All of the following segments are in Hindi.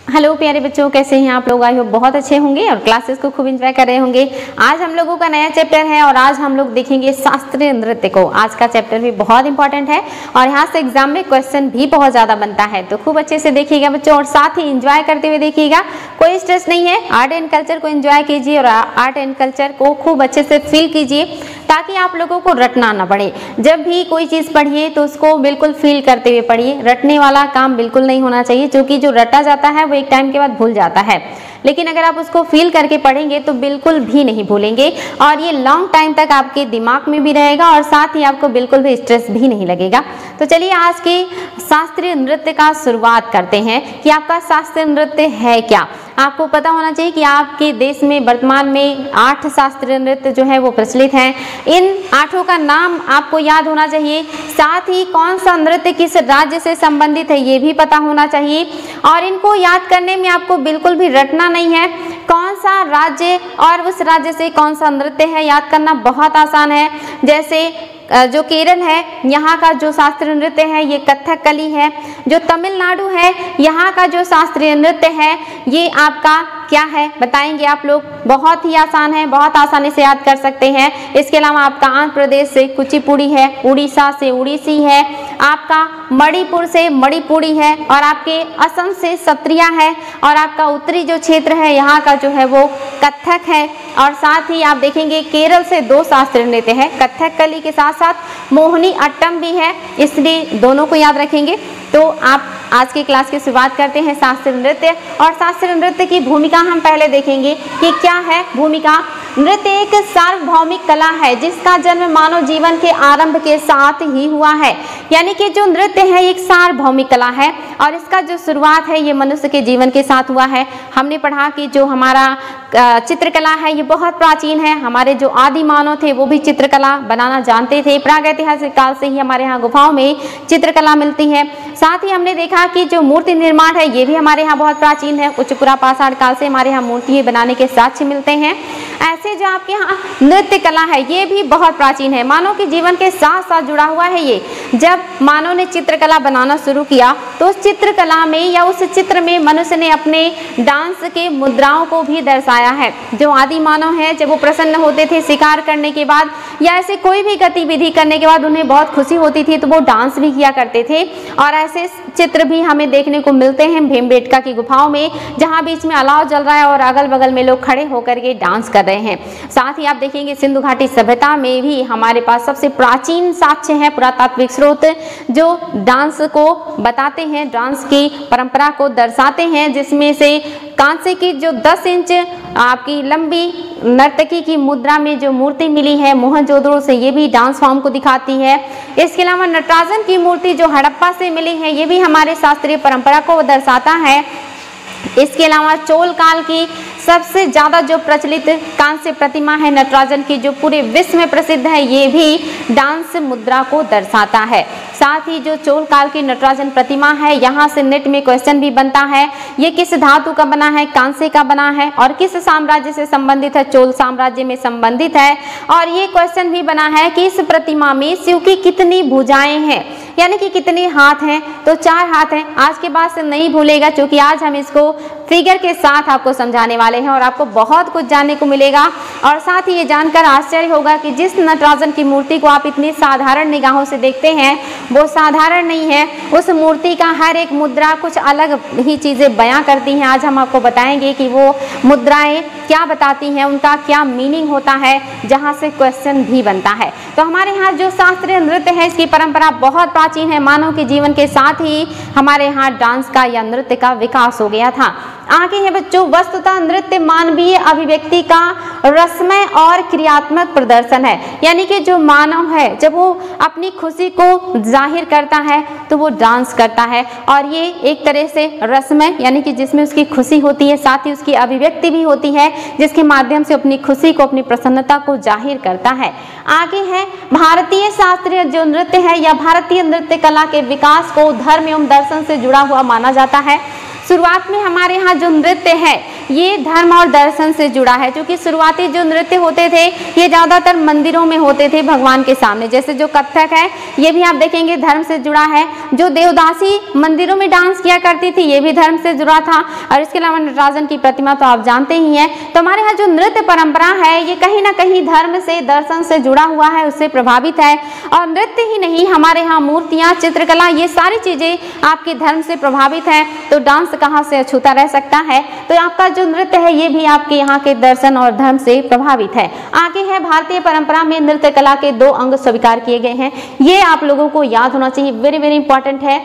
हेलो प्यारे बच्चों, कैसे हैं आप लोग? आई होप बहुत अच्छे होंगे और क्लासेस को खूब एंजॉय कर रहे होंगे। आज हम लोगों का नया चैप्टर है और आज हम लोग देखेंगे शास्त्रीय नृत्य को। आज का चैप्टर भी बहुत इंपॉर्टेंट है और यहाँ से एग्जाम में क्वेश्चन भी बहुत ज़्यादा बनता है, तो खूब अच्छे से देखिएगा बच्चों और साथ ही इंजॉय करते हुए देखिएगा। कोई स्ट्रेस नहीं है, आर्ट एंड कल्चर को एंजॉय कीजिए और आर्ट एंड कल्चर को खूब अच्छे से फील कीजिए ताकि आप लोगों को रटना ना पड़े। जब भी कोई चीज़ पढ़िए तो उसको बिल्कुल फील करते हुए पढ़िए। रटने वाला काम बिल्कुल नहीं होना चाहिए, क्योंकि जो रटा जाता है वो एक टाइम के बाद भूल जाता है, लेकिन अगर आप उसको फील करके पढ़ेंगे तो बिल्कुल भी नहीं भूलेंगे और ये लॉन्ग टाइम तक आपके दिमाग में भी रहेगा और साथ ही आपको बिल्कुल भी स्ट्रेस भी नहीं लगेगा। तो चलिए आज के शास्त्रीय नृत्य का शुरुआत करते हैं कि आपका शास्त्रीय नृत्य है क्या। आपको पता होना चाहिए कि आपके देश में वर्तमान में 8 शास्त्रीय नृत्य जो है वो प्रचलित हैं। इन 8 का नाम आपको याद होना चाहिए, साथ ही कौन सा नृत्य किस राज्य से संबंधित है ये भी पता होना चाहिए और इनको याद करने में आपको बिल्कुल भी रटना नहीं है। कौन सा राज्य और उस राज्य से कौन सा नृत्य है याद करना बहुत आसान है। जैसे जो केरल है यहाँ का जो शास्त्रीय नृत्य है ये कथकली है। जो तमिलनाडु है यहाँ का जो शास्त्रीय नृत्य है ये आपका क्या है बताएंगे आप लोग। बहुत ही आसान है, बहुत आसानी से याद कर सकते हैं। इसके अलावा आपका आंध्र प्रदेश से कुचिपुड़ी है, उड़ीसा से उड़ीसी है, आपका मणिपुर से मणिपुरी है और आपके असम से सत्रिया है और आपका उत्तरी जो क्षेत्र है यहाँ का जो है वो कथक है। और साथ ही आप देखेंगे केरल से 2 शास्त्रीय नृत्य है, कथकली के साथ साथ मोहिनी अट्टम भी है, इसलिए दोनों को याद रखेंगे। तो आप आज की क्लास की शुरुआत करते हैं शास्त्रीय नृत्य। और शास्त्रीय नृत्य की भूमिका हम पहले देखेंगे कि क्या है भूमिका। नृत्य एक सार्वभौमिक कला है जिसका जन्म मानव जीवन के आरंभ के साथ ही हुआ है। यानी कि जो नृत्य है एक सार्वभौमिक कला है और इसका जो शुरुआत है ये मनुष्य के जीवन के साथ हुआ है। हमने पढ़ा कि जो हमारा चित्रकला है ये बहुत प्राचीन है। हमारे जो आदि मानव थे वो भी चित्रकला बनाना जानते थे। प्रागैतिहासिक काल से ही हमारे यहाँ गुफाओं में चित्रकला मिलती है। साथ ही हमने देखा कि जो मूर्ति निर्माण है ये भी हमारे यहाँ बहुत प्राचीन है। उच्च पुरा पाषाण काल से हमारे यहाँ मूर्तियाँ बनाने के साक्ष्य मिलते हैं। ऐसे जो आपके यहाँ नृत्य कला है ये भी बहुत प्राचीन है, मानव के जीवन के साथ साथ जुड़ा हुआ है ये। जब मानव ने चित्रकला बनाना शुरू किया तो उस चित्रकला में या उस चित्र में मनुष्य ने अपने डांस के मुद्राओं को भी दर्शाया है। जो आदि मानव है जब वो प्रसन्न होते थे शिकार करने के बाद या ऐसे कोई भी गतिविधि करने के बाद उन्हें बहुत खुशी होती थी तो वो डांस भी किया करते थे। और ऐसे चित्र भी हमें देखने को मिलते हैं भीमबेटका की गुफाओं में, जहाँ बीच में अलाव जल रहा है और अगल बगल में लोग खड़े होकर के डांस कर रहे हैं। साथ ही आप देखेंगे सिंधु घाटी सभ्यता में भी हमारे पास सबसे प्राचीन साक्ष्य है, पुरातात्विक स्रोत जो डांस को बताते हैं, डांस की परंपरा को दर्शाते हैं, जिसमें से कांसे की जो 10 इंच आपकी लंबी नर्तकी की मुद्रा में जो मूर्ति मिली है मोहनजोदड़ो से, ये भी डांस फॉर्म को दिखाती है। इसके अलावा नटराजन की मूर्ति जो हड़प्पा से मिली है ये भी हमारे शास्त्रीय परंपरा को दर्शाता है। इसके अलावा चोल काल की सबसे ज़्यादा जो प्रचलित कांस्य प्रतिमा है नटराजन की जो पूरे विश्व में प्रसिद्ध है, ये भी डांस मुद्रा को दर्शाता है। साथ ही जो चोल काल की नटराजन प्रतिमा है यहाँ से नेट में क्वेश्चन भी बनता है, ये किस धातु का बना है, कांस्य का बना है और किस साम्राज्य से संबंधित है, चोल साम्राज्य में संबंधित है। और ये क्वेश्चन भी बना है कि इस प्रतिमा में शिव की कितनी भुजाएं हैं, यानी कि कितने हाथ हैं, तो 4 हाथ हैं। आज के बाद से नहीं भूलेगा क्योंकि आज हम इसको फिगर के साथ आपको समझाने वाले हैं और आपको बहुत कुछ जानने को मिलेगा। और साथ ही ये जानकर आश्चर्य होगा कि जिस नटराजन की मूर्ति को आप इतनी साधारण निगाहों से देखते हैं वो साधारण नहीं है, उस मूर्ति का हर एक मुद्रा कुछ अलग ही चीज़ें बयां करती हैं। आज हम आपको बताएंगे कि वो मुद्राएं क्या बताती हैं, उनका क्या मीनिंग होता है, जहाँ से क्वेश्चन भी बनता है। तो हमारे यहाँ जो शास्त्रीय नृत्य है इसकी परंपरा बहुत प्राचीन है। मानव के जीवन के साथ ही हमारे यहाँ डांस का या नृत्य का विकास हो गया था। आगे है बच्चों, वस्तुतः नृत्य मानवीय अभिव्यक्ति का रसमय और क्रियात्मक प्रदर्शन है। यानी कि जो मानव है जब वो अपनी खुशी को जाहिर करता है तो वो डांस करता है और ये एक तरह से रसमय यानी कि जिसमें उसकी खुशी होती है, साथ ही उसकी अभिव्यक्ति भी होती है जिसके माध्यम से अपनी खुशी को, अपनी प्रसन्नता को जाहिर करता है। आगे है भारतीय शास्त्रीय जो नृत्य है या भारतीय नृत्य कला के विकास को धर्म एवं दर्शन से जुड़ा हुआ माना जाता है। शुरुआत में हमारे यहाँ जो नृत्य है ये धर्म और दर्शन से जुड़ा है, क्योंकि शुरुआती जो नृत्य होते थे ये ज़्यादातर मंदिरों में होते थे भगवान के सामने। जैसे जो कथक है ये भी आप देखेंगे धर्म से जुड़ा है। जो देवदासी मंदिरों में डांस किया करती थी ये भी धर्म से जुड़ा था। और इसके अलावा नटराजन की प्रतिमा तो आप जानते ही हैं। तो हमारे यहाँ जो नृत्य परंपरा है ये कहीं ना कहीं धर्म से, दर्शन से जुड़ा हुआ है, उससे प्रभावित है। और नृत्य ही नहीं, हमारे यहाँ मूर्तियाँ, चित्रकला, ये सारी चीज़ें आपके धर्म से प्रभावित है। तो डांस कहाँ से अछूता रह सकता है। तो आपका जो नृत्य है ये भी आपके यहाँ के दर्शन और धर्म से प्रभावित है। आगे है भारतीय परंपरा में नृत्य कला के 2 अंग स्वीकार किए गए हैं। ये आप लोगों को याद होना चाहिए, वेरी वेरी इंपॉर्टेंट है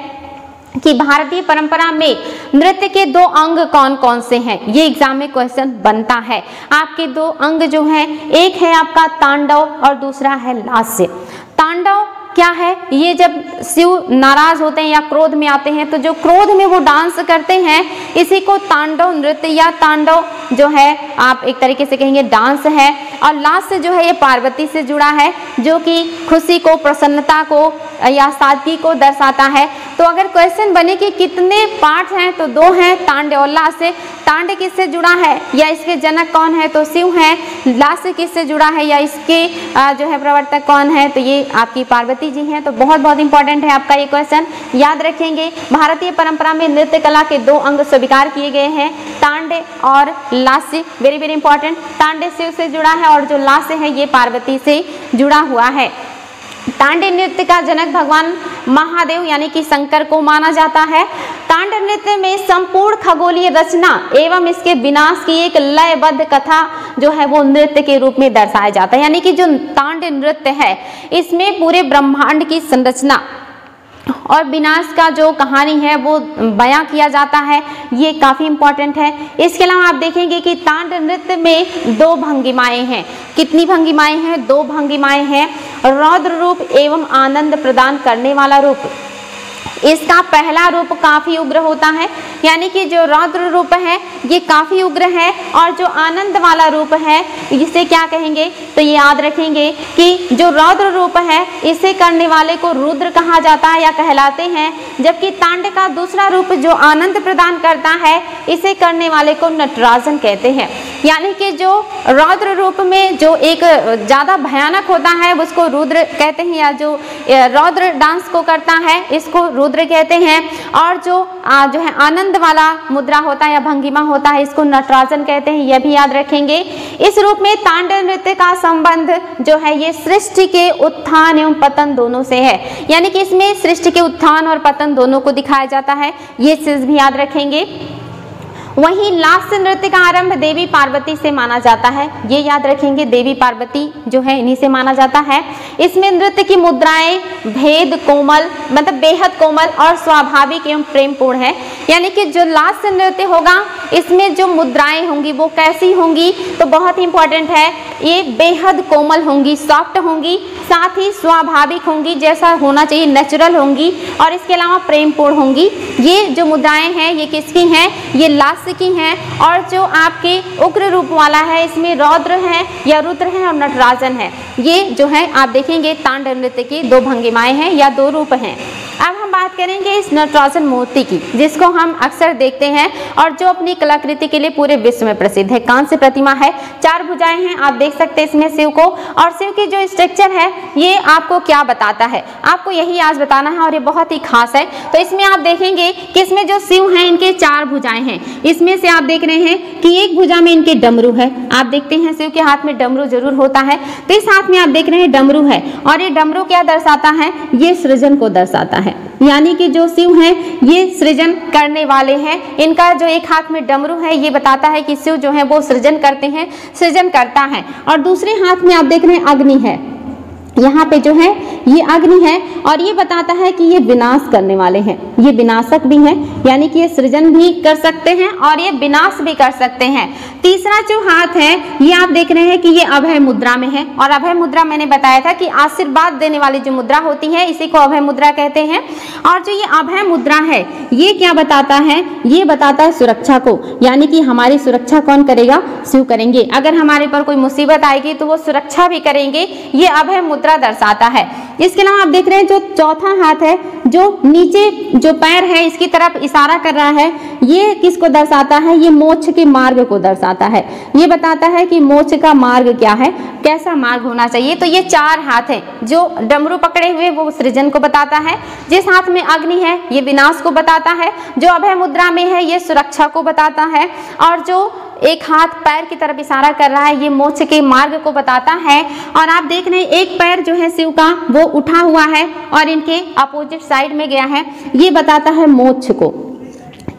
कि भारतीय परंपरा में नृत्य के 2 अंग कौन कौन से हैं। ये एग्जाम में क्वेश्चन बनता है। आपके 2 अंग जो हैं, एक है आपका तांडव और दूसरा है लास्य। तांडव क्या है? ये जब शिव नाराज होते हैं या क्रोध में आते हैं तो जो क्रोध में वो डांस करते हैं इसी को तांडव नृत्य या तांडव जो है आप एक तरीके से कहेंगे डांस है। और लास्य जो है ये पार्वती से जुड़ा है, जो कि खुशी को, प्रसन्नता को या सादगी को दर्शाता है। तो अगर क्वेश्चन बने कि कितने पार्ट हैं तो 2 हैं, तांडव और लास्य। तांडव किससे जुड़ा है या इसके जनक कौन है? तो शिव हैं। लास्य किससे जुड़ा है या इसके जो है प्रवर्तक कौन है? तो ये आपकी पार्वती जी हैं। तो बहुत बहुत इंपॉर्टेंट है आपका ये क्वेश्चन, याद रखेंगे। भारतीय परंपरा में नृत्य कला के 2 अंग स्वीकार किए गए हैं, तांडव और लास्य, वेरी वेरी इंपॉर्टेंट। तांडव शिव से जुड़ा है और जो लास्य है ये पार्वती से जुड़ा हुआ है। तांडव नृत्य का जनक भगवान महादेव यानी कि शंकर को माना जाता है। तांडव नृत्य में संपूर्ण खगोलीय रचना एवं इसके विनाश की एक लयबद्ध कथा जो है वो नृत्य के रूप में दर्शाया जाता है। यानी कि जो तांडव नृत्य है इसमें पूरे ब्रह्मांड की संरचना और विनाश का जो कहानी है वो बयां किया जाता है। ये काफ़ी इंपॉर्टेंट है। इसके अलावा आप देखेंगे कि तांडव नृत्य में 2 भंगिमाएं हैं। कितनी भंगिमाएं हैं? 2 भंगिमाएं हैं। रौद्र रूप एवं आनंद प्रदान करने वाला रूप, इसका पहला रूप काफी उग्र होता है, यानी कि जो रौद्र रूप है ये काफी उग्र है। और जो आनंद वाला रूप है इसे क्या कहेंगे? तो ये याद रखेंगे कि जो रौद्र रूप है इसे करने वाले को रुद्र कहा जाता है या कहलाते हैं, जबकि तांडव का दूसरा रूप जो आनंद प्रदान करता है इसे करने वाले को नटराजन कहते हैं। यानी कि जो रौद्र रूप में जो एक ज़्यादा भयानक होता है उसको रुद्र कहते हैं, या जो रौद्र डांस को करता है इसको रुद्र कहते हैं। और जो है आनंद वाला मुद्रा होता है या भंगिमा होता है इसको नटराजन कहते हैं। यह भी याद रखेंगे। इस रूप में तांडव नृत्य का संबंध जो है ये सृष्टि के उत्थान एवं पतन दोनों से है, यानी कि इसमें सृष्टि के उत्थान और पतन दोनों को दिखाया जाता है। ये चीज भी याद रखेंगे। वहीं लास्य नृत्य का आरंभ देवी पार्वती से माना जाता है। ये याद रखेंगे, देवी पार्वती जो है इन्हीं से माना जाता है। इसमें नृत्य की मुद्राएं भेद कोमल, मतलब बेहद कोमल और स्वाभाविक एवं प्रेमपूर्ण है। यानी कि जो लास्य नृत्य होगा इसमें जो मुद्राएं होंगी वो कैसी होंगी? तो बहुत ही इंपॉर्टेंट है, ये बेहद कोमल होंगी, सॉफ्ट होंगी, साथ ही स्वाभाविक होंगी, जैसा होना चाहिए नेचुरल होंगी, और इसके अलावा प्रेमपूर्ण होंगी। ये जो मुद्राएं हैं ये किसकी हैं? ये लास्य की हैं। और जो आपके उग्र रूप वाला है इसमें रौद्र है या रुद्र है और नटराजन है। ये जो है आप देखेंगे तांडव नृत्य की 2 भंगिमाएं हैं या 2 रूप हैं। अब हम बात करेंगे इस नटराजन मूर्ति की, जिसको हम अक्सर देखते हैं और जो अपनी कलाकृति के लिए पूरे विश्व में प्रसिद्ध है। कांस्य प्रतिमा है, 4 भुजाएं हैं, आप देख सकते हैं इसमें शिव को। और शिव की जो स्ट्रक्चर है ये आपको क्या बताता है? आपको यही आज बताना है और ये बहुत ही खास है। तो इसमें आप देखेंगे कि इसमें जो शिव हैं इनके 4 भुजाएं हैं। इसमें से आप देख रहे हैं कि एक भुजा में इनके डमरू है। आप देखते हैं शिव के हाथ में डमरू जरूर होता है। तो इस हाथ में आप देख रहे हैं डमरू है, और ये डमरू क्या दर्शाता है? ये सृजन को दर्शाता है। यानी कि जो शिव हैं ये सृजन करने वाले हैं। इनका जो एक हाथ में डमरू है ये बताता है कि शिव जो है वो सृजन करते हैं, सृजन करता है। और दूसरे हाथ में आप देख रहे हैं अग्नि है, यहाँ पे जो है ये अग्नि है, और ये बताता है कि ये विनाश करने वाले हैं, ये विनाशक भी हैं, यानी कि ये सृजन भी कर सकते हैं और ये विनाश भी कर सकते हैं। तीसरा जो हाथ है ये आप देख रहे हैं कि ये अभय मुद्रा में है, और अभय मुद्रा मैंने बताया था कि आशीर्वाद देने वाली जो मुद्रा होती है इसी को अभय मुद्रा कहते हैं। और जो ये अभय मुद्रा है ये क्या बताता है? ये बताता है सुरक्षा को, यानी कि हमारी सुरक्षा कौन करेगा? शिव करेंगे। अगर हमारे पर कोई मुसीबत आएगी तो वो सुरक्षा भी करेंगे, ये अभय मुद्रा दर्शाता है। इसके अलावा आप देख रहे हैं जो चौथा हाथ है जो नीचे जो पैर है इसकी तरफ इशारा कर रहा है, ये किसको दर्शाता है? ये मोक्ष के मार्ग को दर्शाता है। ये बताता है कि मोक्ष का मार्ग क्या है, कैसा मार्ग होना चाहिए। तो ये 4 हाथ है, जो डमरू पकड़े हुए वो सृजन को बताता है, जिस हाथ में अग्नि है ये विनाश को बताता है, जो अभय मुद्रा में है ये सुरक्षा को बताता है, और जो एक हाथ पैर की तरफ इशारा कर रहा है ये मोक्ष के मार्ग को बताता है। और आप देख रहे हैं एक पैर जो है शिव का वो उठा हुआ है और इनके अपोजिट साइड में गया है, ये बताता है मोक्ष को।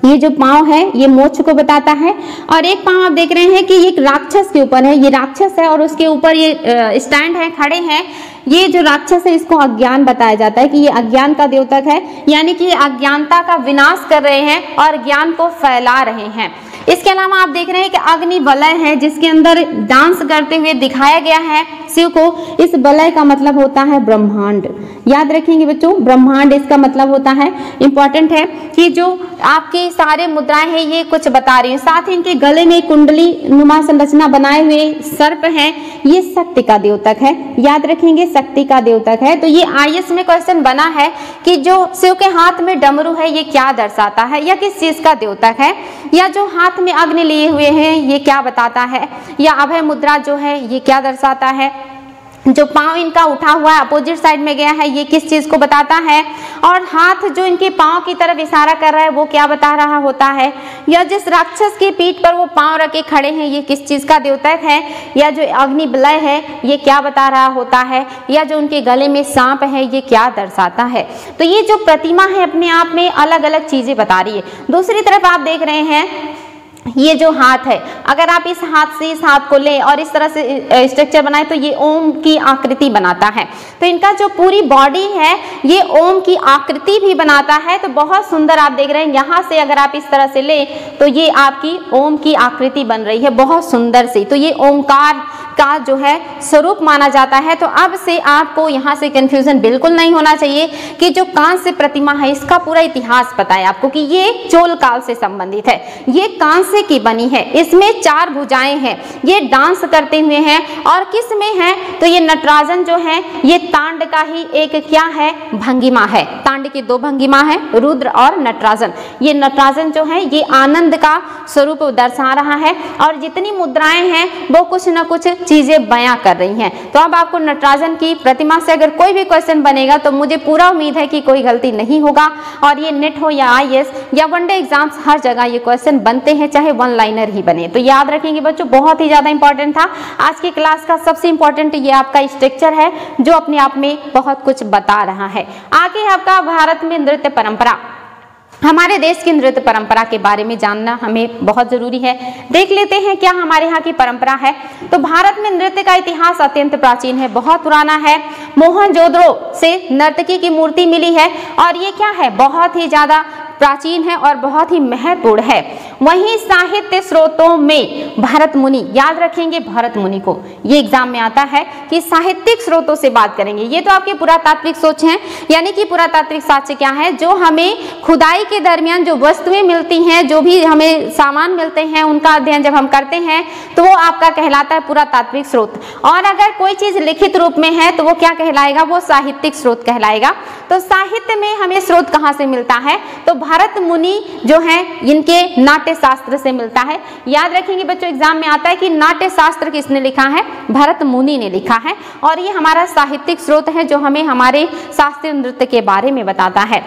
ये जो पांव है ये मोक्ष को बताता है। और एक पांव आप देख रहे हैं कि एक राक्षस के ऊपर है, ये राक्षस है और उसके ऊपर ये स्टैंड है, खड़े हैं। ये जो राक्षस है इसको अज्ञान बताया जाता है कि ये अज्ञान का द्योतक है, यानी कि ये अज्ञानता का विनाश कर रहे हैं और ज्ञान को फैला रहे हैं। इसके अलावा आप देख रहे हैं कि अग्नि वलय है, जिसके अंदर डांस करते हुए दिखाया गया है शिव को। इस वलय का मतलब होता है ब्रह्मांड। याद रखेंगे बच्चों, ब्रह्मांड इसका मतलब होता है। इंपॉर्टेंट है कि जो आपके सारे मुद्राएं हैं ये कुछ बता रही हैं। साथ ही इनके गले में कुंडली नुमा संरचना बनाए हुए सर्प है, ये शक्ति का द्योतक है। याद रखेंगे शक्ति का द्योतक है। तो ये आईएएस में क्वेश्चन बना है कि जो शिव के हाथ में डमरू है ये क्या दर्शाता है, या किस चीज का द्योतक है, या जो हाथ में अग्नि लिए हुए हैं ये क्या बताता है, या अभय मुद्रा जो है ये क्या दर्शाता है, जो पांव इनका उठा हुआ है अपोजिट साइड में गया है ये किस चीज को बताता है, और हाथ जो इनके पांव की तरफ इशारा कर रहा है वो क्या बता रहा होता है, या जिस राक्षस की पीठ पर वो पांव रखे खड़े हैं ये किस चीज का द्योतक है, या जो अग्नि वलय है ये क्या बता रहा होता है, या जो उनके गले में सांप है ये क्या दर्शाता है। तो ये जो प्रतिमा है अपने आप में अलग अलग चीजें बता रही है। दूसरी तरफ आप देख रहे हैं ये जो हाथ है, अगर आप इस हाथ से इस हाथ को लें और इस तरह से स्ट्रक्चर बनाए तो ये ओम की आकृति बनाता है। तो इनका जो पूरी बॉडी है ये ओम की आकृति भी बनाता है। तो बहुत सुंदर आप देख रहे हैं, यहाँ से अगर आप इस तरह से लें तो ये आपकी ओम की आकृति बन रही है बहुत सुंदर सी। तो ये ओमकार का जो है स्वरूप माना जाता है। तो अब से आपको यहाँ से कंफ्यूजन बिल्कुल नहीं होना चाहिए कि जो कांस्य प्रतिमा है इसका पूरा इतिहास पता है आपको कि ये चोल काल से संबंधित है, ये कांस्य की बनी है, इसमें 4 भुजाएं हैं, ये डांस करते हुए हैं। और किस में है तो ये नटराजन जो है ये तांड का ही एक क्या है भंगिमा है। तांड की 2 भंगिमा है, रुद्र और नटराजन। ये नटराजन जो है ये आनंद का स्वरूप दर्शा रहा है और जितनी मुद्राएं हैं वो कुछ न कुछ चीजें बयां कर रही हैं। तो अब आपको नटराजन की प्रतिमा से अगर कोई भी क्वेश्चन बनेगा तो मुझे पूरा उम्मीद है कि कोई गलती नहीं होगा। और ये नेट हो या आईएएस या वनडे एग्जाम्स हर जगह ये क्वेश्चन बनते हैं, चाहे 1 लाइनर ही बने। तो याद रखेंगे बच्चों, बहुत ही ज्यादा इंपॉर्टेंट था। आज की क्लास का सबसे इंपॉर्टेंट ये आपका स्ट्रक्चर है जो अपने आप में बहुत कुछ बता रहा है। आगे आपका भारत में नृत्य परंपरा, हमारे देश की नृत्य परंपरा के बारे में जानना हमें बहुत जरूरी है। देख लेते हैं क्या हमारे यहाँ की परंपरा है। तो भारत में नृत्य का इतिहास अत्यंत प्राचीन है, बहुत पुराना है। मोहनजोदड़ो से नर्तकी की मूर्ति मिली है और ये क्या है बहुत ही ज्यादा प्राचीन है और बहुत ही महत्वपूर्ण है। वहीं साहित्य स्रोतों में भरत मुनि, याद रखेंगे भरत मुनि को, ये एग्जाम में आता है कि साहित्यिक स्रोतों से बात करेंगे। ये तो आपके पुरातात्विक सोच हैं, यानी कि पुरातात्विक साक्ष्य क्या है, जो हमें खुदाई के दरमियान जो वस्तुएं मिलती हैं, जो भी हमें सामान मिलते हैं उनका अध्ययन जब हम करते हैं तो वो आपका कहलाता है पुरातात्विक स्रोत। और अगर कोई चीज लिखित रूप में है तो वो क्या कहलाएगा, वो साहित्यिक स्रोत कहलाएगा। तो साहित्य में हमें स्रोत कहाँ से मिलता है, तो भरत मुनि जो है इनके नाट्य शास्त्र से मिलता है। याद रखेंगे बच्चों, एग्जाम में आता है कि नाट्य शास्त्र किसने लिखा है, भरत मुनि ने लिखा है। और ये हमारा साहित्यिक स्रोत है जो हमें हमारे शास्त्रीय नृत्य के बारे में बताता है।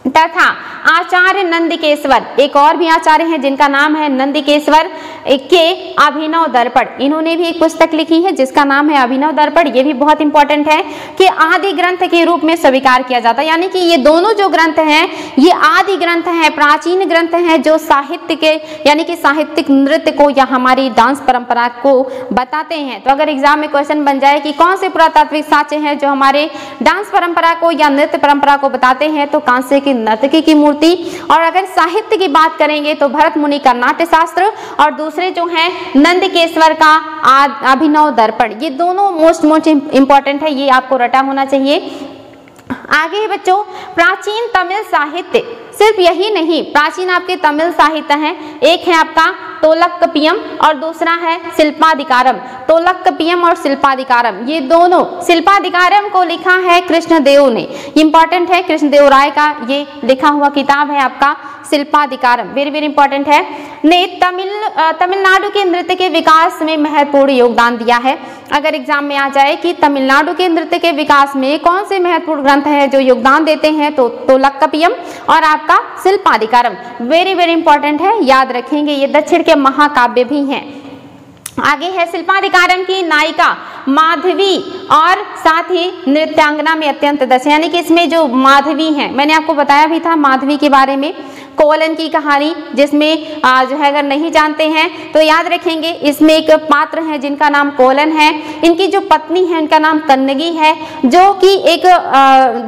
तथा आचार्य नंदिकेश्वर, एक और भी आचार्य हैं जिनका नाम है नंदिकेश्वर के अभिनव दर्पण, इन्होंने भी एक पुस्तक लिखी है जिसका नाम है अभिनव दर्पण। ये भी बहुत इंपॉर्टेंट है कि आदि ग्रंथ के रूप में स्वीकार किया जाता है, यानी कि ये दोनों जो ग्रंथ हैं ये आदि ग्रंथ हैं, प्राचीन ग्रंथ हैं जो साहित्य के यानी कि साहित्यिक नृत्य को या हमारी डांस परंपरा को बताते हैं। तो अगर एग्जाम में क्वेश्चन बन जाए कि कौन से पुरातात्विक साक्ष्य हैं जो हमारे डांस परंपरा को या नृत्य परंपरा को बताते हैं, तो कांस्य की नर्तकी की मूर्ति। और अगर साहित्य की बात करेंगे तो भरत मुनि का नाट्य शास्त्र और दूसरे जो हैं नंदिकेश्वर का अभिनव दर्पण, ये दोनों मोस्ट इंपॉर्टेंट है, ये आपको रटा होना चाहिए। आगे बच्चों, प्राचीन तमिल साहित्य, सिर्फ यही नहीं, प्राचीन आपके तमिल साहित्य हैं। एक है आपका तोलक्कपियम और दूसरा है शिल्पाधिकारम। तोलक्कपियम और शिल्पाधिकारम, ये दोनों, शिल्पाधिकारम को लिखा है कृष्णदेव ने, इंपॉर्टेंट है, कृष्णदेव राय का ये लिखा हुआ किताब है आपका शिल्पाधिकारम, वेरी वेरी इंपॉर्टेंट है, ने तमिलनाडु के नृत्य के विकास में महत्वपूर्ण योगदान दिया है। अगर एग्जाम में आ जाए कि तमिलनाडु के नृत्य के विकास में कौन से महत्वपूर्ण ग्रंथ हैं जो योगदान देते हैं, तो तोलक्कपियम और आपका शिल्पाधिकारम, वेरी वेरी इंपॉर्टेंट है, याद रखेंगे, ये दक्षिण के महाकाव्य भी हैं। आगे है शिल्पाधिकारम की नायिका माधवी और साथ ही नृत्यांगना में अत्यंत दक्ष, यानी कि इसमें जो माधवी हैं, मैंने आपको बताया भी था माधवी के बारे में, कोलन की कहानी, जिसमें जो है अगर नहीं जानते हैं तो याद रखेंगे, इसमें एक पात्र है जिनका नाम कोलन है, इनकी जो पत्नी है उनका नाम कन्नगी है, जो कि एक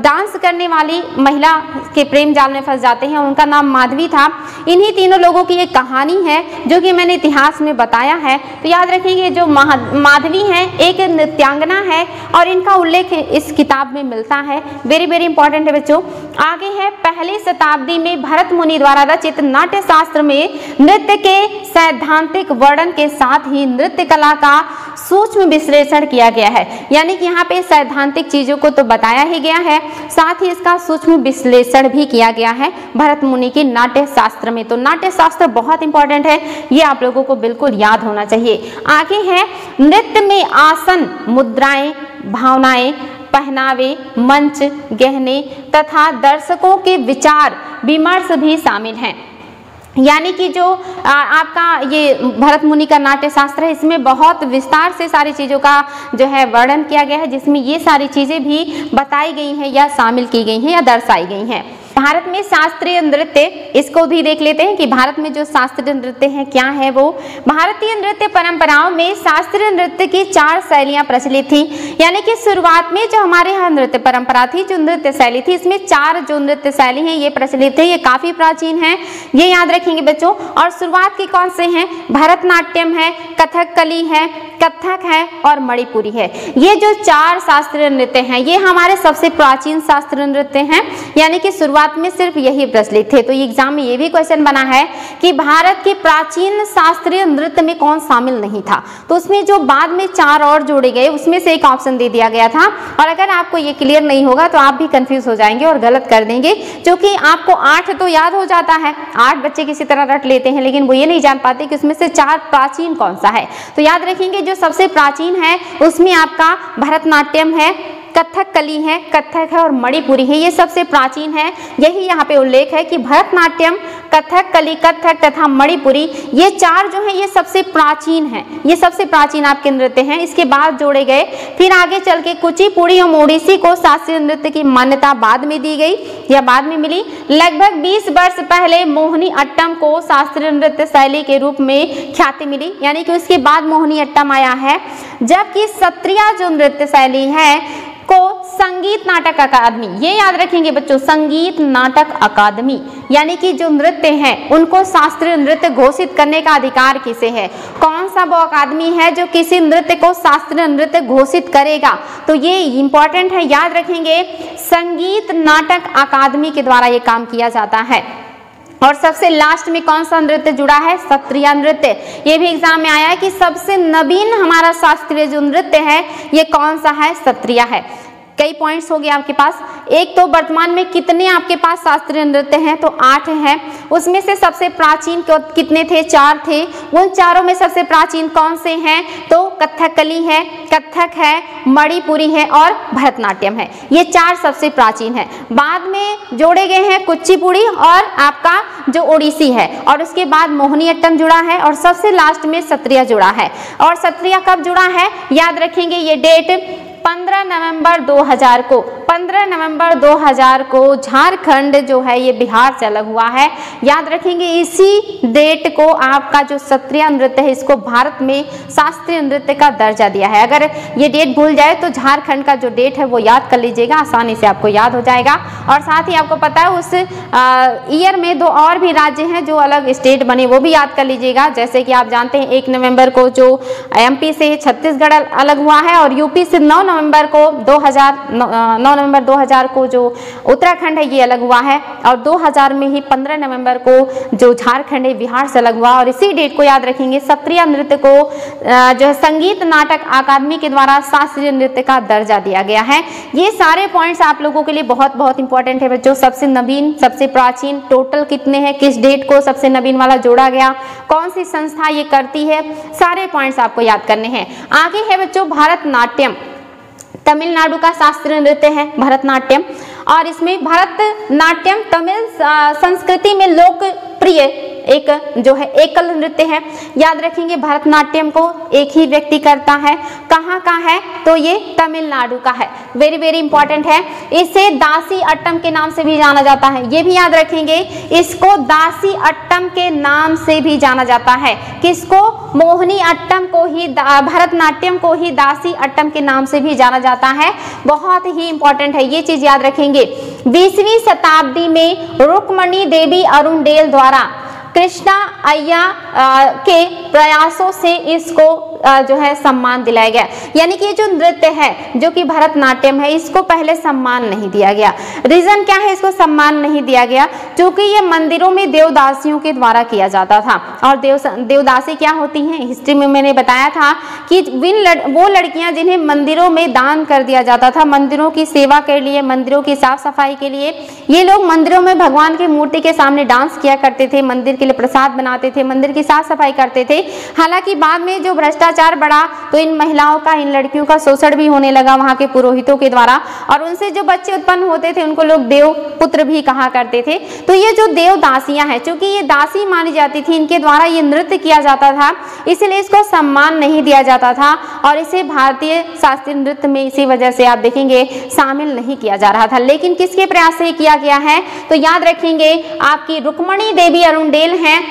डांस करने वाली महिला के प्रेम जाल में फंस जाते हैं, उनका नाम माधवी था। इन्हीं तीनों लोगों की एक कहानी है जो कि मैंने इतिहास में बताया है, तो याद रखेंगे जो माधवी हैं एक नृत्यांगना है और इनका उल्लेख इस किताब में मिलता है, वेरी वेरी इंपॉर्टेंट है बच्चों। आगे है पहली शताब्दी में भरत मुनि द्वारा रचित नाट्य शास्त्र में नृत्य के सैद्धांतिक वर्णन के साथ ही नृत्य कला का सूक्ष्म विश्लेषण किया गया है, यानी कि यहाँ पे सैद्धांतिक चीजों को तो बताया ही गया है, साथ ही इसका सूक्ष्म विश्लेषण भी किया गया है भरत मुनि के नाट्य शास्त्र में। तो नाट्य शास्त्र बहुत इंपॉर्टेंट है, ये आप लोगों को बिल्कुल याद होना चाहिए। आगे है नृत्य में आसन, मुद्राएं, भावनाएं, पहनावे, मंच, गहने तथा दर्शकों के विचार विमर्श भी शामिल हैं, यानी कि जो आपका ये भरत मुनि का नाट्य शास्त्र है, इसमें बहुत विस्तार से सारी चीज़ों का जो है वर्णन किया गया है, जिसमें ये सारी चीज़ें भी बताई गई हैं या शामिल की गई हैं या दर्शाई गई हैं। भारत में शास्त्रीय नृत्य, इसको भी देख लेते हैं कि भारत में जो शास्त्रीय नृत्य है क्या है वो। भारतीय नृत्य परंपराओं में शास्त्रीय नृत्य की 4 शैलियां प्रचलित थी, यानी कि शुरुआत में जो हमारे यहाँ नृत्य परंपरा थी, जो नृत्य शैली थी, इसमें 4 जो नृत्य शैली हैं ये प्रचलित है, ये काफी प्राचीन है, ये याद रखेंगे बच्चों। और शुरुआत की कौन से हैं, भरतनाट्यम है, कथकली है, कथक है और मणिपुरी है। ये जो 4 शास्त्रीय नृत्य हैं ये हमारे सबसे प्राचीन शास्त्रीय नृत्य हैं, यानी कि शुरुआत में सिर्फ यही प्रचलित थे। तो एग्जाम में ये भी क्वेश्चन बना है कि भारत के प्राचीन शास्त्रीय नृत्य में कौन शामिल नहीं था, तो उसमें जो बाद में 4 और जोड़े गए उसमें से एक ऑप्शन दे दिया गया था। और अगर आपको ये क्लियर नहीं होगा तो आप भी कंफ्यूज हो जाएंगे और गलत कर देंगे, क्योंकि आपको 8 तो याद हो जाता है, 8 बच्चे किसी तरह रट लेते हैं, लेकिन वो ये नहीं जान पाते कि उसमें से 4 प्राचीन कौन सा है। तो याद रखेंगे जो सबसे प्राचीन है उसमें आपका भरतनाट्यम है, कथकली है, कथक है और मणिपुरी है, ये सबसे प्राचीन है। यही यहाँ पे उल्लेख है कि भरतनाट्यम, कथकली, कथक तथा मणिपुरी ये 4 जो हैं ये सबसे प्राचीन हैं, ये सबसे प्राचीन आपके नृत्य हैं। इसके बाद जोड़े गए, फिर आगे चल के कुचिपुड़ी और ओडिसी को शास्त्रीय नृत्य की मान्यता बाद में दी गई या बाद में मिली। लगभग 20 वर्ष पहले मोहिनी अट्टम को शास्त्रीय नृत्य शैली के रूप में ख्याति मिली, यानी कि उसके बाद मोहिनी अट्टम आया है। जबकि सत्रिया जो नृत्य शैली है को संगीत नाटक अकादमी, ये याद रखेंगे बच्चों, संगीत नाटक अकादमी, यानी कि जो नृत्य हैं उनको शास्त्रीय नृत्य घोषित करने का अधिकार किसे है, कौन सा वो अकादमी है जो किसी नृत्य को शास्त्रीय नृत्य घोषित करेगा, तो ये इंपॉर्टेंट है, याद रखेंगे, संगीत नाटक अकादमी के द्वारा ये काम किया जाता है। और सबसे लास्ट में कौन सा नृत्य जुड़ा है, सत्रिया नृत्य। ये भी एग्जाम में आया है कि सबसे नवीन हमारा शास्त्रीय जो नृत्य है ये कौन सा है, सत्रिया है। कई पॉइंट्स हो गए आपके पास। एक तो वर्तमान में कितने आपके पास शास्त्रीय नृत्य हैं, तो 8 हैं, उसमें से सबसे प्राचीन कितने थे, 4 थे। उन चारों में सबसे प्राचीन कौन से हैं, तो कथकली है, कथक है, मणिपुरी है और भरतनाट्यम है, ये 4 सबसे प्राचीन है। बाद में जोड़े गए हैं कुचिपुड़ी और आपका जो ओडिसी है, और उसके बाद मोहिनी अट्टम जुड़ा है और सबसे लास्ट में सत्रिया जुड़ा है। और सत्रिया कब जुड़ा है, याद रखेंगे ये डेट 15 नवंबर 2000 को, 15 नवंबर 2000 को झारखंड जो है ये बिहार से अलग हुआ है, याद रखेंगे। इसी डेट को आपका जो सत्रिया नृत्य है इसको भारत में शास्त्रीय नृत्य का दर्जा दिया है। अगर ये डेट भूल जाए तो झारखंड का जो डेट है वो याद कर लीजिएगा, आसानी से आपको याद हो जाएगा। और साथ ही आपको पता है उस ईयर में 2 और भी राज्य हैं जो अलग स्टेट बने, वो भी याद कर लीजिएगा। जैसे कि आप जानते हैं 1 नवंबर को जो MP से छत्तीसगढ़ अलग हुआ है, और यूपी से 9 नवंबर को 9 नवंबर 2000 को जो उत्तराखंड है ये अलग हुआ है, और 2000 में ही 15 नवंबर को जो झारखंड है बिहार से अलग हुआ। और इसी डेट को याद रखेंगे, शास्त्रीय नृत्य को जो है संगीत नाटक अकादमी के द्वारा शास्त्रीय नृत्य का दर्जा दिया गया है। ये सारे पॉइंट्स आप लोगों के लिए बहुत बहुत इंपॉर्टेंट है बच्चों। सबसे नवीन, सबसे प्राचीन, टोटल कितने हैं, किस डेट को सबसे नवीन वाला जोड़ा गया, कौन सी संस्था ये करती है, सारे पॉइंट्स आपको याद करने हैं। आगे है बच्चों भरतनाट्यम, तमिलनाडु का शास्त्रीय नृत्य है भरतनाट्यम, और इसमें भरतनाट्यम तमिल संस्कृति में लोकप्रिय एक जो है एकल नृत्य है। याद रखेंगे भरतनाट्यम को एक ही व्यक्ति करता है। कहाँ का है, तो ये तमिलनाडु का है। वेरी वेरी इंपॉर्टेंट है। इसे दासी अट्टम के नाम से भी जाना जाता है, ये भी याद रखेंगे। इसको दासी अट्टम के नाम से भी जाना जाता है। किसको, मोहिनी अट्टम को ही, भरतनाट्यम को ही दासी अट्टम के नाम से भी जाना जाता है। बहुत ही इंपॉर्टेंट है, ये चीज याद रखेंगे। 20वीं शताब्दी में रुक्मणी देवी अरुणडेल द्वारा कृष्णा अय्या के प्रयासों से इसको जो है सम्मान दिलाया गया। यानी कि ये जो नृत्य है जो कि भरतनाट्यम है, इसको पहले सम्मान नहीं दिया गया। रीजन क्या है इसको सम्मान नहीं दिया गया, क्योंकि ये मंदिरों में देवदासियों के द्वारा किया जाता था। और देवदासी क्या होती हैं, हिस्ट्री में मैंने बताया था कि वो लड़कियां जिन्हें मंदिरों में दान कर दिया जाता था, मंदिरों की सेवा के लिए, मंदिरों की साफ सफाई के लिए, ये लोग मंदिरों में भगवान की मूर्ति के सामने डांस किया करते थे, मंदिर के लिए प्रसाद बनाते थे, मंदिर की साफ सफाई करते थे। हालांकि बाद में जो भ्रष्टाचार बढ़ा तो इन महिलाओं का, इन लड़कियों का शोषण भी होने लगा वहां के पुरोहितों के द्वारा, और उनसे जो बच्चे उत्पन्न होते थे उनको लोग देव पुत्र भी कहा करते थे। तो ये जो देवदासियां हैं, चूंकि ये दासी मानी जाती थी, इनके द्वारा ये नृत्य किया जाता था, इसलिए इसको सम्मान नहीं दिया जाता था और इसे भारतीय शास्त्रीय नृत्य में इसी वजह से आप देखेंगे शामिल नहीं किया जा रहा था। लेकिन किसके प्रयास से किया गया है, तो याद रखेंगे आपकी रुक्मणी देवी अरुणडेल हैं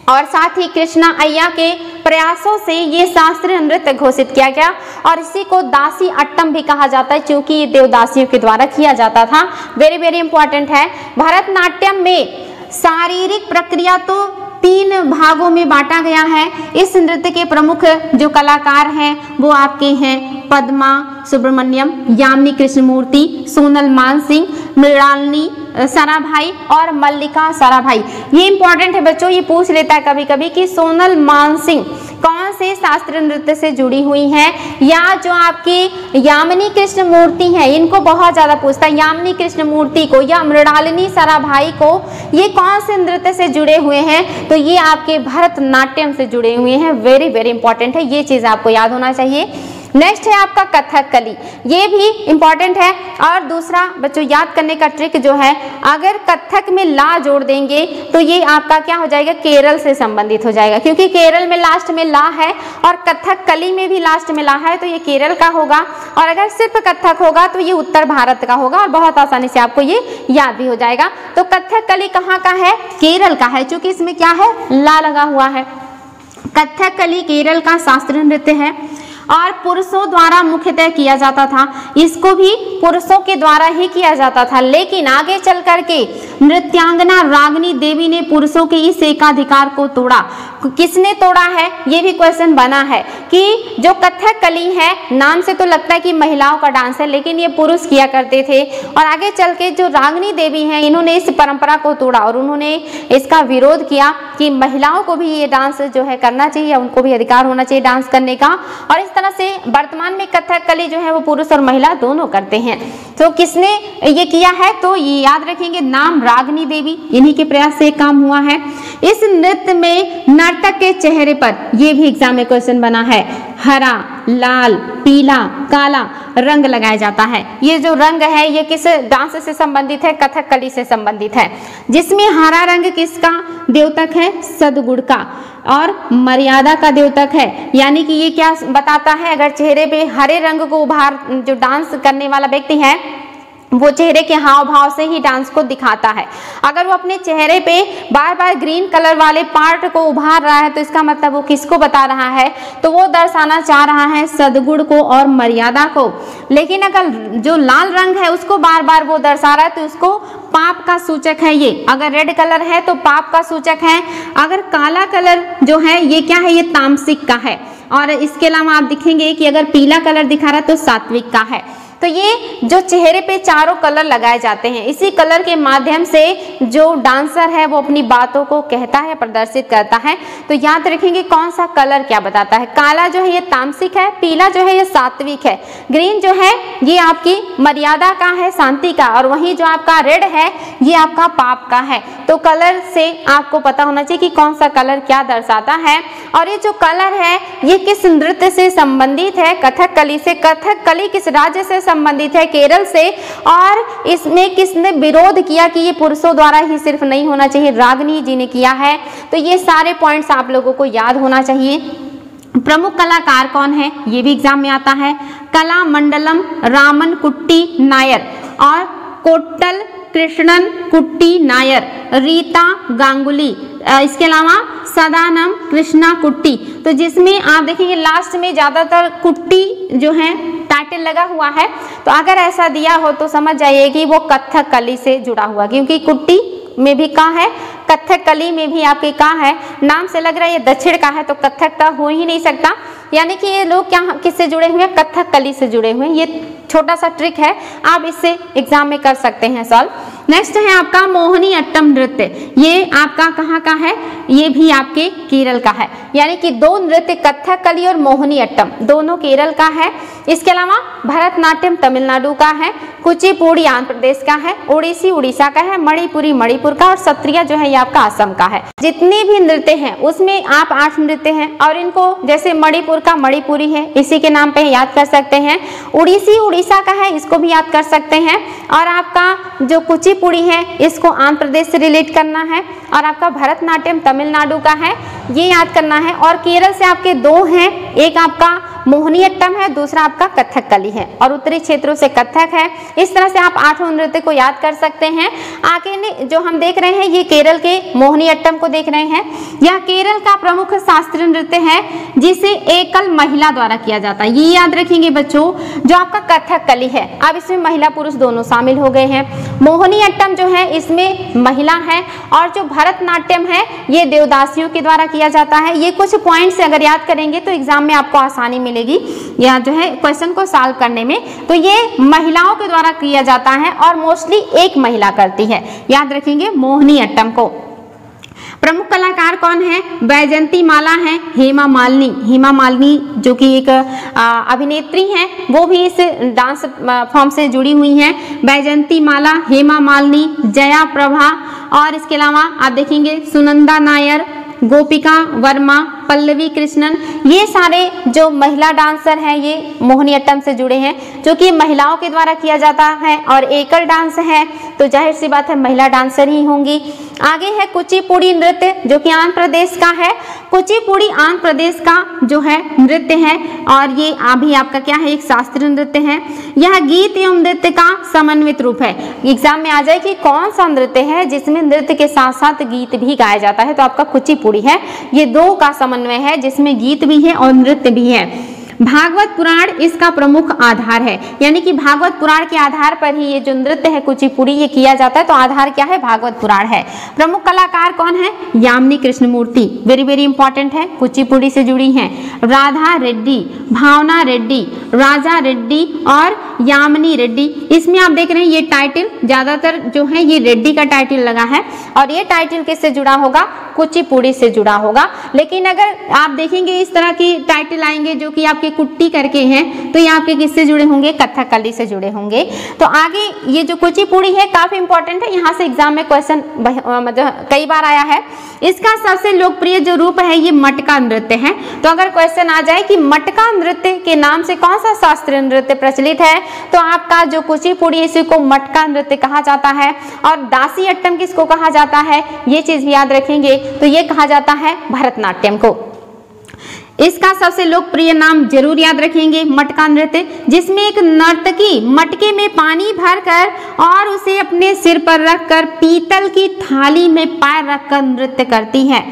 और साथ ही कृष्णा अय्या के प्रयासों से ये शास्त्रीय नृत्य घोषित किया गया। और इसी को दासी अट्टम भी कहा जाता है, क्योंकि ये देवदासियों के द्वारा किया जाता था। वेरी वेरी इंपॉर्टेंट है। भरतनाट्यम में शारीरिक प्रक्रिया तो 3 भागों में बांटा गया है। इस नृत्य के प्रमुख जो कलाकार हैं वो आपके हैं पद्मा सुब्रमण्यम, यामिनी कृष्णमूर्ति, सोनल मानसिंह, मृणालिनी साराभाई और मल्लिका साराभाई। ये इंपॉर्टेंट है बच्चों, ये पूछ लेता है कभी कभी कि सोनल मानसिंह कौन से शास्त्रीय नृत्य से जुड़ी हुई हैं, या जो आपकी यामिनी कृष्णमूर्ति हैं, इनको बहुत ज्यादा पूछता है। यामिनी कृष्णमूर्ति को या मृणालिनी साराभाई को ये कौन से नृत्य से जुड़े हुए हैं, तो ये आपके भरतनाट्यम से जुड़े हुए हैं। वेरी वेरी इंपॉर्टेंट है, ये चीज आपको याद होना चाहिए। नेक्स्ट है आपका कथकली, ये भी इंपॉर्टेंट है। और दूसरा बच्चों याद करने का ट्रिक जो है, अगर कथक में ला जोड़ देंगे तो ये आपका क्या हो जाएगा, केरल से संबंधित हो जाएगा, क्योंकि केरल में लास्ट में ला है और कथकली में भी लास्ट में ला है, तो ये केरल का होगा। और अगर सिर्फ कथक होगा तो ये उत्तर भारत का होगा और बहुत आसानी से आपको ये याद भी हो जाएगा। तो कथकली कहाँ का है, केरल का है, क्योंकि इसमें क्या है, ला लगा हुआ है। कथकली केरल का शास्त्रीय नृत्य है और पुरुषों द्वारा मुख्यतः किया जाता था। इसको भी पुरुषों के द्वारा ही किया जाता था, लेकिन आगे चल करके नृत्यांगना रागिनी देवी ने पुरुषों के इस एकाधिकार को तोड़ा। किसने तोड़ा है, ये भी क्वेश्चन बना है कि जो कथकली है, नाम से तो लगता है कि महिलाओं का डांस है, लेकिन ये पुरुष किया करते थे। और आगे चल के जो रागिनी देवी हैं, इन्होंने इस परंपरा को तोड़ा और उन्होंने इसका विरोध किया कि महिलाओं को भी ये डांस जो है करना चाहिए, उनको भी अधिकार होना चाहिए डांस करने का। और इस तरह से वर्तमान में कथकली जो है वो पुरुष और महिला दोनों करते हैं। तो किसने ये किया है, तो ये याद रखेंगे, नाम रागिनी देवी, इन्हीं के प्रयास से काम हुआ है। इस नृत्य में नर्तक के चेहरे पर, ये भी एग्जाम में क्वेश्चन बना है, हरा, लाल, पीला, काला रंग लगाया जाता है। ये जो रंग है ये किस डांस से संबंधित है, कथकली से संबंधित है, जिसमें हरा रंग किसका द्योतक है, सदगुण का, और मर्यादा का द्योतक है। यानी कि ये क्या बताता है, अगर चेहरे पे हरे रंग को उभार, जो डांस करने वाला व्यक्ति है वो चेहरे के हाव भाव से ही डांस को दिखाता है। अगर वो अपने चेहरे पे बार बार ग्रीन कलर वाले पार्ट को उभार रहा है तो इसका मतलब वो किसको बता रहा है, तो वो दर्शाना चाह रहा है सद्गुण को और मर्यादा को। लेकिन अगर जो लाल रंग है उसको बार बार वो दर्शा रहा है तो उसको पाप का सूचक है ये। अगर रेड कलर है तो पाप का सूचक है, अगर काला कलर जो है ये क्या है, ये तामसिक का है। और इसके अलावा आप दिखेंगे कि अगर पीला कलर दिखा रहा है तो सात्विक का है। तो ये जो चेहरे पे चारों कलर लगाए जाते हैं, इसी कलर के माध्यम से जो डांसर है वो अपनी बातों को कहता है, प्रदर्शित करता है। तो याद रखेंगे कौन सा कलर क्या बताता है। काला जो है ये तामसिक है, पीला जो है ये सात्विक है, ग्रीन जो है ये आपकी मर्यादा का है, शांति का, और वहीं जो आपका रेड है ये आपका पाप का है। तो कलर से आपको पता होना चाहिए कि कौन सा कलर क्या दर्शाता है। और ये जो कलर है ये किस नृत्य से संबंधित है, कथकली से। कथकली किस राज्य से संबंधित है, केरल से। और इसमें किसने विरोध किया कि ये पुरुषों द्वारा ही सिर्फ नहीं होना चाहिए, रागिनी जी ने किया है। तो ये सारे पॉइंट्स आप लोगों को याद होना चाहिए। प्रमुख कलाकार कौन है ये भी एग्जाम में आता है। कला मंडलम रामन कुट्टी नायर और कोट्टल कृष्णन कुट्टी नायर, रीता गांगुली, इसके अलावा सदानम कृष्णा कुट्टी। तो जिसमें आप देखेंगे लास्ट में ज्यादातर कुट्टी जो है टाइटल लगा हुआ है। तो अगर ऐसा दिया हो तो समझ जाइए कि वो कथकली से जुड़ा हुआ, क्योंकि कुट्टी में भी का है, कथकली में भी आपके का है। नाम से लग रहा है ये दक्षिण का है, तो कथक का हो ही नहीं सकता। यानी कि ये लोग क्या किससे जुड़े हुए हैं, कथकली से जुड़े हुए हैं। ये छोटा सा ट्रिक है, आप इससे एग्जाम में कर सकते हैं सॉल्व। नेक्स्ट है आपका मोहिनी अट्टम नृत्य। ये आपका कहाँ का है, ये भी आपके केरल का है। यानी कि दो नृत्य कथकली और मोहिनी अट्टम दोनों केरल का है। इसके अलावा भरतनाट्यम तमिलनाडु का है, कुचिपुड़ी आंध्र प्रदेश का है, ओडिसी उड़ीसा का है, मणिपुरी मणिपुर का, और सत्रिया जो है ये आपका असम का है। जितने भी नृत्य हैं उसमें आप 8 नृत्य हैं, और इनको जैसे मणिपुर का मणिपुरी है इसी के नाम पे याद कर सकते हैं। उड़ीसी उड़ीसा का है, इसको भी याद कर सकते हैं। और आपका जो कुचिपुड़ी है इसको आंध्र प्रदेश से रिलेट करना है। और आपका भरतनाट्यम तमिलनाडु का है, ये याद करना है। और केरल से आपके 2 हैं, एक आपका मोहिनी अट्टम है, दूसरा आपका कथकली है, और उत्तरी क्षेत्रों से कथक है। इस तरह से आप 8 नृत्य को याद कर सकते हैं। आगे जो हम देख रहे हैं ये केरल के मोहिनी अट्टम को देख रहे हैं। यह केरल का प्रमुख शास्त्रीय नृत्य है जिसे एकल महिला द्वारा किया जाता है। ये याद रखेंगे बच्चों। जो आपका कथकली है, अब इसमें महिला पुरुष दोनों शामिल हो गए हैं। मोहिनी अट्टम जो है इसमें महिला है, और जो भरतनाट्यम है ये देवदासियों के द्वारा किया जाता है। ये कुछ पॉइंट्स अगर याद करेंगे तो एग्जाम में आपको आसानी मिलेगी या जो है क्वेश्चन को सॉल्व करने में। तो ये महिलाओं के द्वारा किया जाता है और मोस्टली एक महिला करती है। याद रखेंगे मोहिनी अट्टम को। प्रमुख कलाकार कौन है, वैजयंती माला है, हेमा मालिनी। हेमा मालिनी जो कि एक अभिनेत्री हैं, वो भी इस डांस फॉर्म से जुड़ी हुई हैं। वैजयंती माला, हेमा मालिनी, जया प्रभा, और इसके अलावा आप देखेंगे सुनंदा नायर, गोपिका वर्मा, पल्लवी कृष्णन। ये सारे जो महिला डांसर हैं ये मोहिनी अट्टम से जुड़े हैं, जो कि महिलाओं के द्वारा किया जाता है और एकल डांस है, तो जाहिर सी बात है महिला डांसर ही होंगी। आगे है कुचिपुड़ी नृत्य जो कि आंध्र प्रदेश का है। कुचिपुड़ी आंध्र प्रदेश का जो है नृत्य है, और ये अभी आपका क्या है, एक शास्त्रीय नृत्य है। यह गीत एवं नृत्य का समन्वित रूप है। एग्जाम में आ जाए कि कौन सा नृत्य है जिसमें नृत्य के साथ साथ गीत भी गाया जाता है, तो आपका कुचिपुड़ी है। ये 2 का समन्वय है जिसमें गीत भी है और नृत्य भी है। भागवत पुराण इसका प्रमुख आधार है, यानी कि भागवत पुराण के आधार पर ही ये जो नृत्य है कुचिपुड़ी ये किया जाता है। तो आधार क्या है, भागवत पुराण है। प्रमुख कलाकार कौन है, Yamini Krishnamurthy, very very important है, कुचिपुड़ी से जुड़ी हैं। राधा रेड्डी, भावना रेड्डी, राजा रेड्डी और यामिनी रेड्डी। इसमें आप देख रहे हैं ये टाइटल ज्यादातर जो है ये रेड्डी का टाइटल लगा है, और ये टाइटल किससे जुड़ा होगा, कुचिपुड़ी से जुड़ा होगा। लेकिन अगर आप देखेंगे इस तरह की टाइटल आएंगे जो कि आपके कुट्टी करके हैं, तो ये आपके किससे जुड़े होंगे, कथकली से जुड़े होंगे। तो आगे ये जो कुचिपुड़ी है काफी इंपॉर्टेंट है, यहाँ से एग्जाम में क्वेश्चन मतलब कई बार आया है। इसका सबसे लोकप्रिय जो रूप है ये मटका नृत्य है। तो अगर क्वेश्चन आ जाए कि मटका नृत्य के नाम से कौन सा शास्त्रीय नृत्य प्रचलित है, तो आपका जो कुचिपुड़ी इसी को मटका नृत्य कहा जाता है। और दासी अट्टम किसको कहा जाता है, ये चीज भी याद रखेंगे, तो ये कहा जाता है भरतनाट्यम को। इसका सबसे लोकप्रिय नाम जरूर याद रखेंगे, मटका नृत्य, जिसमें एक नर्तकी मटके में पानी भरकर और उसे अपने सिर पर रखकर पीतल की थाली में पैर रखकर नृत्य करती है।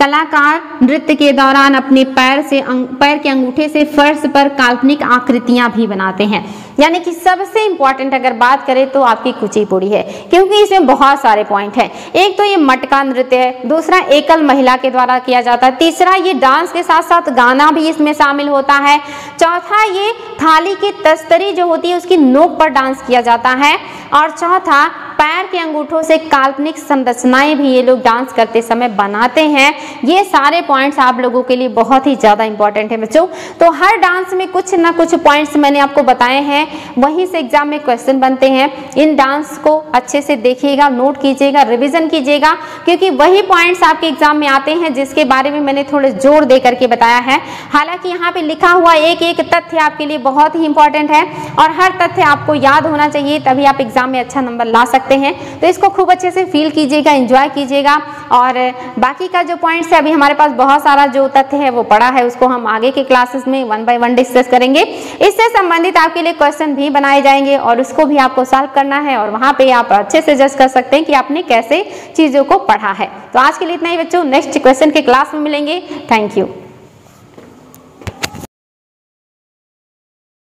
कलाकार नृत्य के दौरान अपने पैर के अंगूठे से फर्श पर काल्पनिक आकृतियां भी बनाते हैं। यानी कि सबसे इंपॉर्टेंट अगर बात करें तो आपकी कुचिपुड़ी है, क्योंकि इसमें बहुत सारे पॉइंट हैं। एक तो ये मटका नृत्य है, दूसरा एकल महिला के द्वारा किया जाता है, तीसरा ये डांस के साथ साथ गाना भी इसमें शामिल होता है, चौथा ये थाली की तस्तरी जो होती है उसकी नोक पर डांस किया जाता है, और चौथा पैर के अंगूठों से काल्पनिक संरचनाएं भी ये लोग डांस करते समय बनाते हैं। ये सारे पॉइंट्स आप लोगों के लिए बहुत ही ज़्यादा इंपॉर्टेंट है बच्चों। तो हर डांस में कुछ ना कुछ पॉइंट्स मैंने आपको बताए हैं, वहीं से एग्जाम में क्वेश्चन बनते हैं। इन डांस को अच्छे से देखिएगा, नोट कीजिएगा, रिविजन कीजिएगा, क्योंकि वही पॉइंट्स आपके एग्जाम में आते हैं जिसके बारे में मैंने थोड़े जोर दे करके बताया है। हालांकि यहाँ पे लिखा हुआ एक एक तथ्य आपके लिए बहुत ही इंपॉर्टेंट है और हर तथ्य आपको याद होना चाहिए, तभी आप एग्जाम में अच्छा नंबर ला सकते हैं। तो इसको खूब अच्छे से फील कीजिएगा, एंजॉय कीजिएगा, और बाकी का जो पॉइंट्स है अभी हमारे पास बहुत सारा जो तथ्य है वो पड़ा है, उसको हम आगे के क्लासेस में 1 बाय 1 डिस्कस करेंगे। इससे संबंधित आपके लिए क्वेश्चन भी बनाए जाएंगे और उसको भी आपको सॉल्व करना है, और वहां पे आप अच्छे से जज कर सकते हैं कि आपने कैसे चीजों को पढ़ा है। तो आज के लिए इतना ही बच्चों, नेक्स्ट क्वेश्चन के क्लास में मिलेंगे। Thank you.